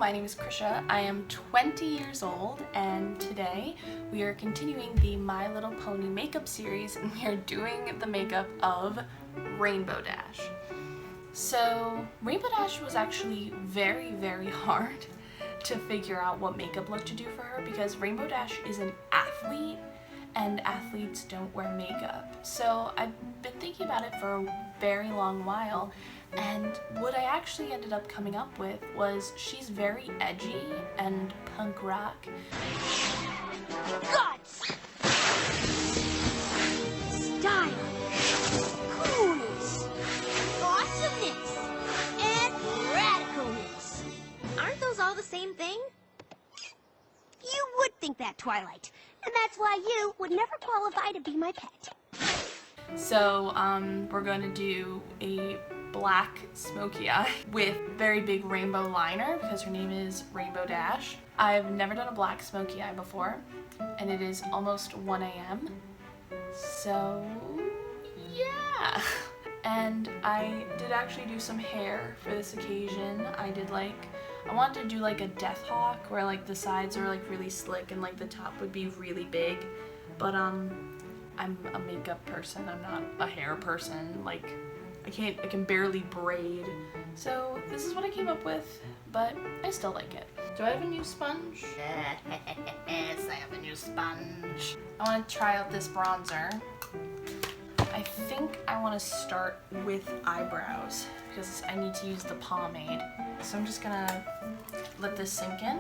my name is Krisha. I am 20 years old and today we are continuing the My Little Pony makeup series and we are doing the makeup of Rainbow Dash. So Rainbow Dash was actually very hard to figure out what makeup look to do for her because Rainbow Dash is an athlete and athletes don't wear makeup. So I've been thinking about it for a very long while, and what I actually ended up coming up with was she's very edgy and punk rock. Guts! Style! Coolness! Awesomeness! And radicalness! Aren't those all the same thing? You would think that, Twilight. And that's why you would never qualify to be my pet. So we're going to do a black smoky eye with very big rainbow liner because her name is Rainbow Dash. I've never done a black smoky eye before and it is almost 1 a.m. So yeah. And I did actually do some hair for this occasion. I wanted to do like a death hawk where like the sides are like really slick and like the top would be really big, but I'm a makeup person, I'm not a hair person. Like I can barely braid. So this is what I came up with, but I still like it. Do I have a new sponge? Yes, I have a new sponge. I want to try out this bronzer. I think I want to start with eyebrows because I need to use the pomade. So I'm just gonna let this sink in.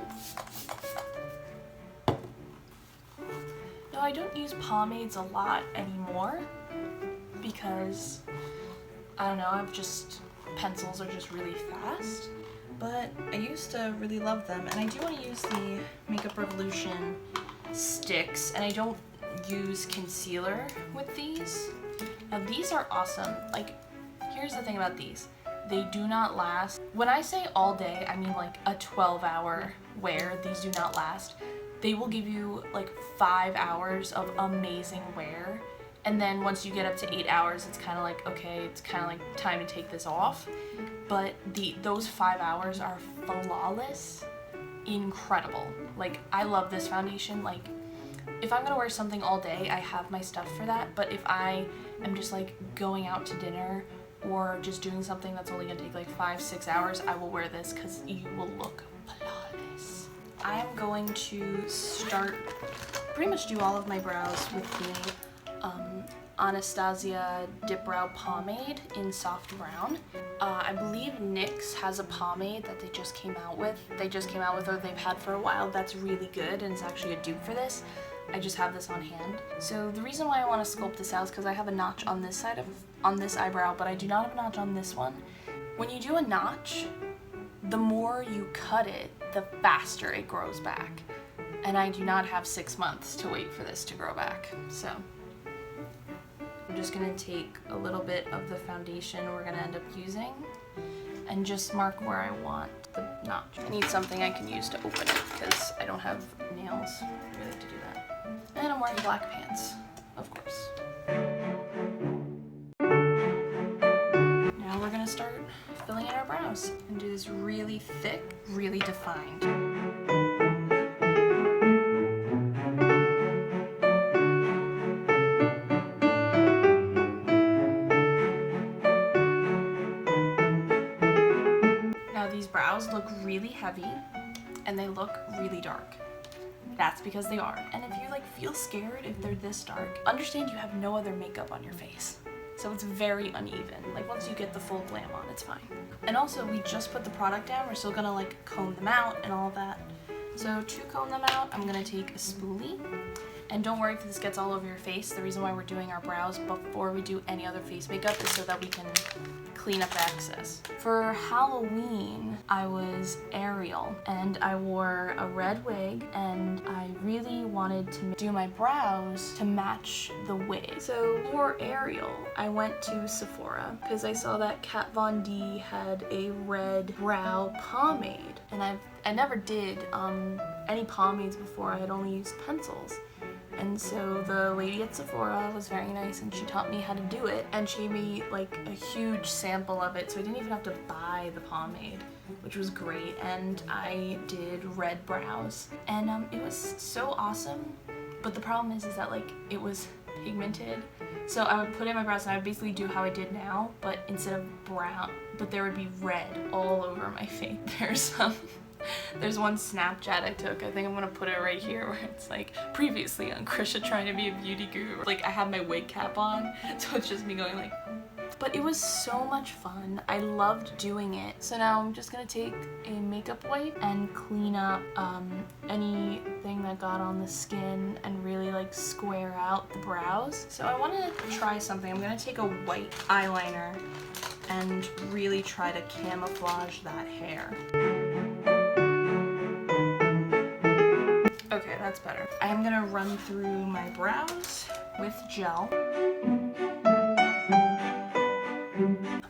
No, I don't use pomades a lot anymore because, I don't know, pencils are just really fast. But I used to really love them, and I do want to use the Makeup Revolution sticks, and I don't use concealer with these. Now these are awesome. Like, here's the thing about these. They do not last. When I say all day, I mean like a 12-hour wear. These do not last. They will give you like 5 hours of amazing wear. And then once you get up to 8 hours, it's kind of like, okay, it's kind of like time to take this off. But those 5 hours are flawless, incredible. Like, I love this foundation. Like, if I'm gonna wear something all day, I have my stuff for that. But if I am just like going out to dinner or just doing something that's only gonna take like 5-6 hours, I will wear this because you will look flawless. I am going to pretty much do all of my brows with the Anastasia Dipbrow pomade in soft brown. I believe NYX has a pomade that they just came out with. Or they've had for a while. That's really good and it's actually a dupe for this. I just have this on hand. So the reason why I want to sculpt this out is because I have a notch on this side on this eyebrow, but I do not have a notch on this one. When you do a notch, the more you cut it, the faster it grows back. And I do not have 6 months to wait for this to grow back. So I'm just gonna take a little bit of the foundation we're gonna end up using and just mark where I want the notch. I need something I can use to open it because I don't have nails really to do that. And I'm wearing black pants, of course. Now we're gonna start filling in our brows and do this really thick, really defined. Now these brows look really heavy and they look really dark. That's because they are. And if you like feel scared if they're this dark, understand you have no other makeup on your face. So it's very uneven. Like once you get the full glam on, it's fine. And also we just put the product down. We're still gonna like comb them out and all that. So to comb them out, I'm gonna take a spoolie. And don't worry if this gets all over your face. The reason why we're doing our brows before we do any other face makeup is so that we can clean up the excess. For Halloween, I was Ariel and I wore a red wig and I really wanted to do my brows to match the wig. So for Ariel, I went to Sephora because I saw that Kat Von D had a red brow pomade and I never did any pomades before. I had only used pencils. And so the lady at Sephora was very nice and she taught me how to do it, and she gave me like a huge sample of it, so I didn't even have to buy the pomade. which was great, and I did red brows, and it was so awesome. But the problem is that like it was pigmented, so I would put in my brows and I would basically do how I did now, but instead of brown, but there would be red all over my face. There's one Snapchat I took, I think I'm gonna put it right here, where it's like, previously on Krisha trying to be a beauty guru. Like I had my wig cap on, so it's just me going like, but it was so much fun. I loved doing it. So now I'm just gonna take a makeup wipe and clean up anything that got on the skin and really like square out the brows. So I wanna try something. I'm gonna take a white eyeliner and really try to camouflage that hair. Okay, that's better. I am gonna run through my brows with gel.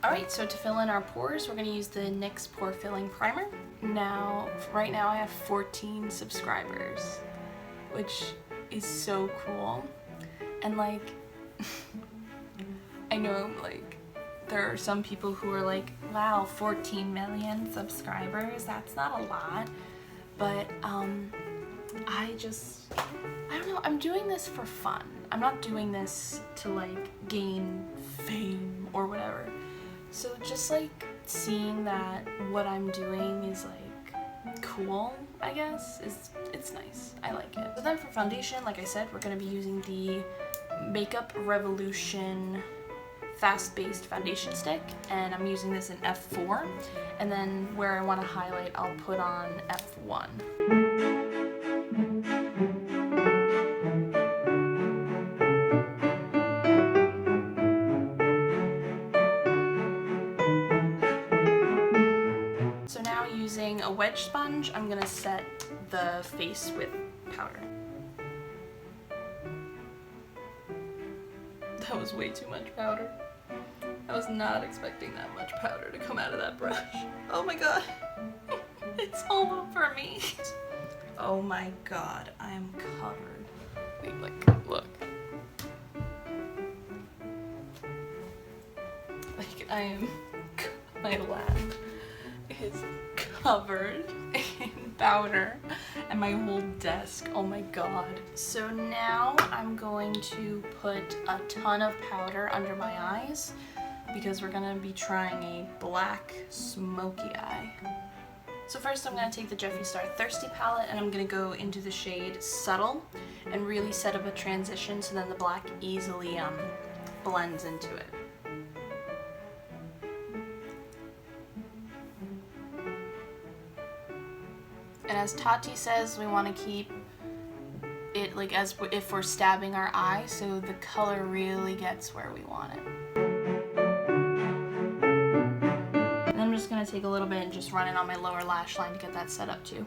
Alright, so to fill in our pores, we're gonna use the NYX Pore Filling Primer. Now, right now I have 14 subscribers, which is so cool. And like, I know like, there are some people who are like, wow, 14 million subscribers, that's not a lot. But I don't know, I'm doing this for fun. I'm not doing this to like gain fame or whatever. So just like seeing that what I'm doing is like cool, I guess, it's nice. I like it. So then for foundation, like I said, we're gonna be using the Makeup Revolution fast-based foundation stick, and I'm using this in F4, and then where I want to highlight I'll put on F1. So now using a wedge sponge, I'm gonna set the face with powder. That was way too much powder. I was not expecting that much powder to come out of that brush. Oh my god. It's all over me. Oh my god, I am covered. Wait, like, look. Like, my lap is covered in powder, and my whole desk, oh my god. So now I'm going to put a ton of powder under my eyes because we're gonna be trying a black smoky eye. So first I'm gonna take the Jeffree Star Thirsty palette and I'm gonna go into the shade Subtle and really set up a transition so then the black easily blends into it. And as Tati says, we want to keep it like as if we're stabbing our eye, so the color really gets where we want it. And I'm just going to take a little bit and just run it on my lower lash line to get that set up too.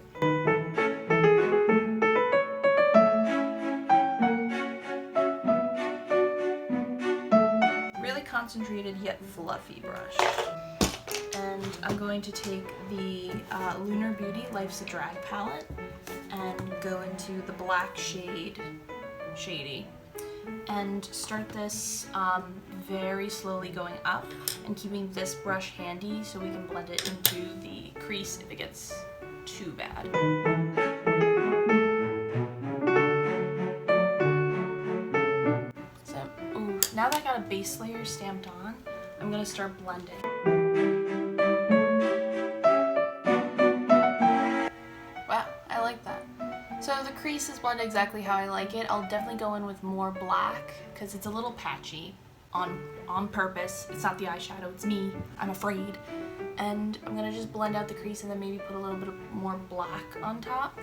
Really concentrated yet fluffy brush. And I'm going to take the Lunar Beauty Life's a Drag palette and go into the black shade, Shady, and start this very slowly going up and keeping this brush handy so we can blend it into the crease if it gets too bad. So, ooh, now that I got a base layer stamped on, I'm going to start blending. So the crease is blended exactly how I like it. I'll definitely go in with more black because it's a little patchy on purpose. It's not the eyeshadow, it's me. I'm afraid. And I'm gonna just blend out the crease and then maybe put a little bit of more black on top.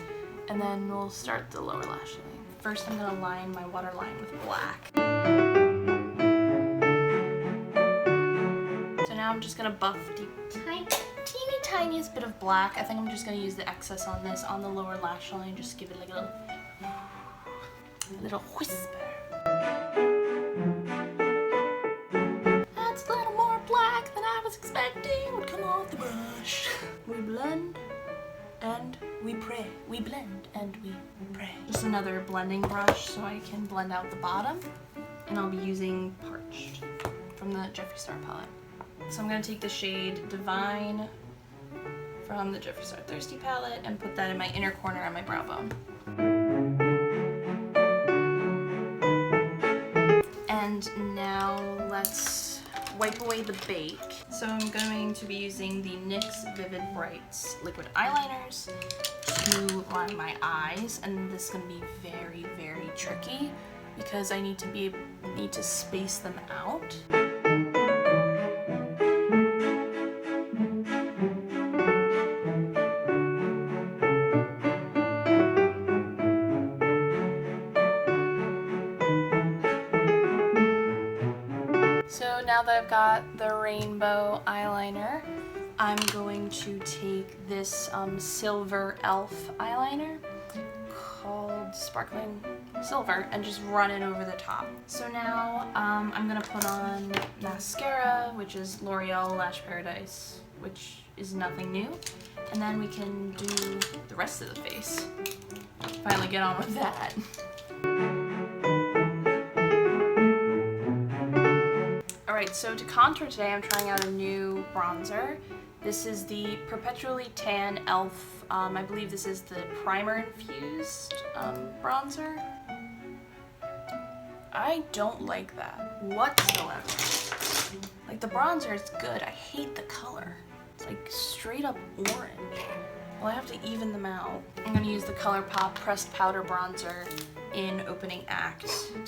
And then we'll start the lower lash line. First I'm gonna line my waterline with black. So now I'm just gonna buff the tiniest bit of black. I think I'm just going to use the excess on this on the lower lash line, just give it like a little whisper. That's a little more black than I was expecting would come off the brush. We blend and we pray. We blend and we pray. Just another blending brush so I can blend out the bottom, and I'll be using Parched from the Jeffree Star palette. So I'm going to take the shade Divine from the Jeffree Star Thirsty palette and put that in my inner corner on my brow bone. And now let's wipe away the bake. So I'm going to be using the NYX Vivid Brights liquid eyeliners to line my eyes, and this is going to be very, very tricky because I need to space them out. So now that I've got the rainbow eyeliner, I'm going to take this silver elf eyeliner called Sparkling Silver and just run it over the top. So now I'm gonna put on mascara, which is L'Oreal Lash Paradise, which is nothing new, and then we can do the rest of the face. Finally get on with that. Alright, so to contour today, I'm trying out a new bronzer. This is the Perpetually Tan e.l.f. I believe this is the primer infused bronzer. I don't like that whatsoever. Like, the bronzer is good. I hate the color. It's like straight up orange. Well, I have to even them out. I'm gonna use the ColourPop Pressed Powder Bronzer in Opening Act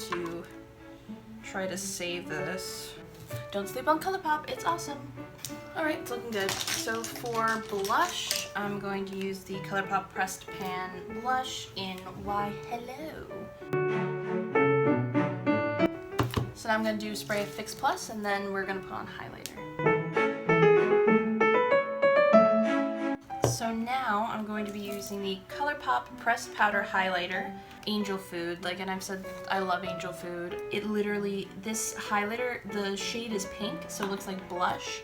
to try to save this. Don't sleep on ColourPop, it's awesome. Alright, it's looking good. So for blush, I'm going to use the ColourPop Pressed Pan Blush in Why Hello. So now I'm going to do spray of Fix Plus, and then we're going to put on highlighter. So now I'm going to be using the ColourPop Pressed Powder Highlighter, Angel Food. Like, and I've said I love Angel Food. It literally, this highlighter, the shade is pink, so it looks like blush,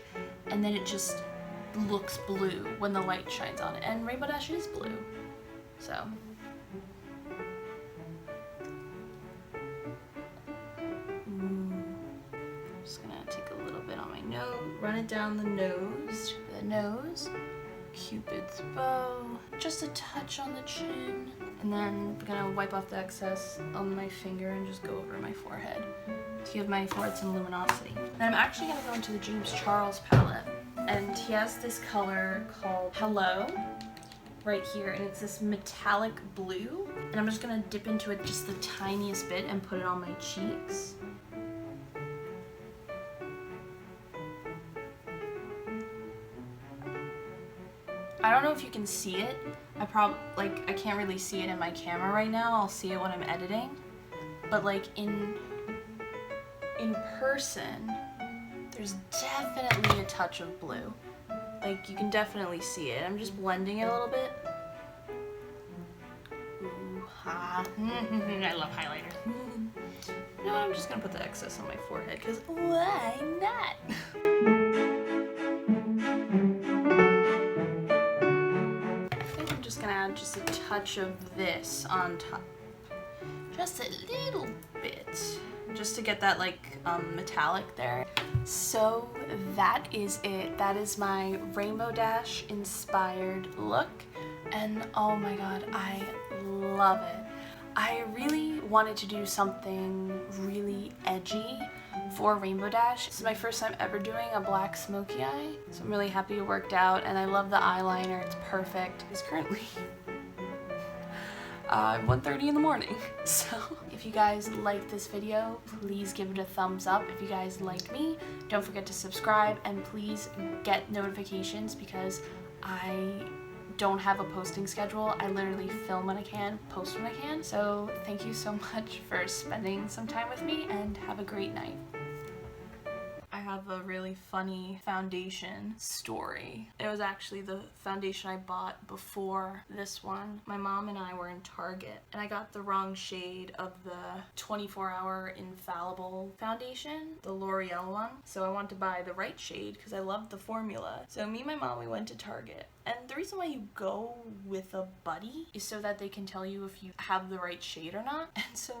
and then it just looks blue when the light shines on it. And Rainbow Dash is blue, so. Just gonna take a little bit on my nose, run it down the nose, Cupid's bow, just a touch on the chin, and then I'm gonna wipe off the excess on my finger and just go over my forehead to give my forehead some luminosity. Then I'm actually gonna go into the James Charles palette, and he has this color called Hello right here, and it's this metallic blue, and I'm just gonna dip into it just the tiniest bit and put it on my cheeks. I don't know if you can see it. I can't really see it in my camera right now. I'll see it when I'm editing. But like in person, there's definitely a touch of blue. Like, you can definitely see it. I'm just blending it a little bit. Ooh, ha. I love highlighter. No, I'm just gonna put the excess on my forehead, because why not? Add just a touch of this on top, just a little bit, just to get that like metallic there. So that is it. That is my Rainbow Dash inspired look, and oh my god, I love it. I really wanted to do something really edgy for Rainbow Dash. This is my first time ever doing a black smoky eye, so I'm really happy it worked out, and I love the eyeliner. It's perfect. It's currently 1:30 in the morning. So if you guys like this video, please give it a thumbs up. If you guys like me, don't forget to subscribe, and please get notifications because I don't have a posting schedule. I literally film when I can, post when I can. So thank you so much for spending some time with me, and have a great night. I have a really funny foundation story. It was actually the foundation I bought before this one. My mom and I were in Target, and I got the wrong shade of the 24-hour infallible foundation, the L'Oreal one. So I wanted to buy the right shade because I loved the formula. So me and my mom, we went to Target. And the reason why you go with a buddy is so that they can tell you if you have the right shade or not. And so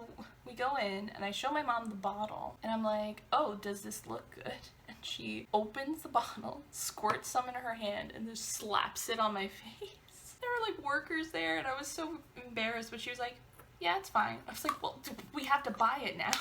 we go in, and I show my mom the bottle, and I'm like, oh, does this look good? And She opens the bottle, squirts some in her hand, and just slaps it on my face. There were like workers there and I was so embarrassed, but she was like, yeah, it's fine. I was like, well, we have to buy it now.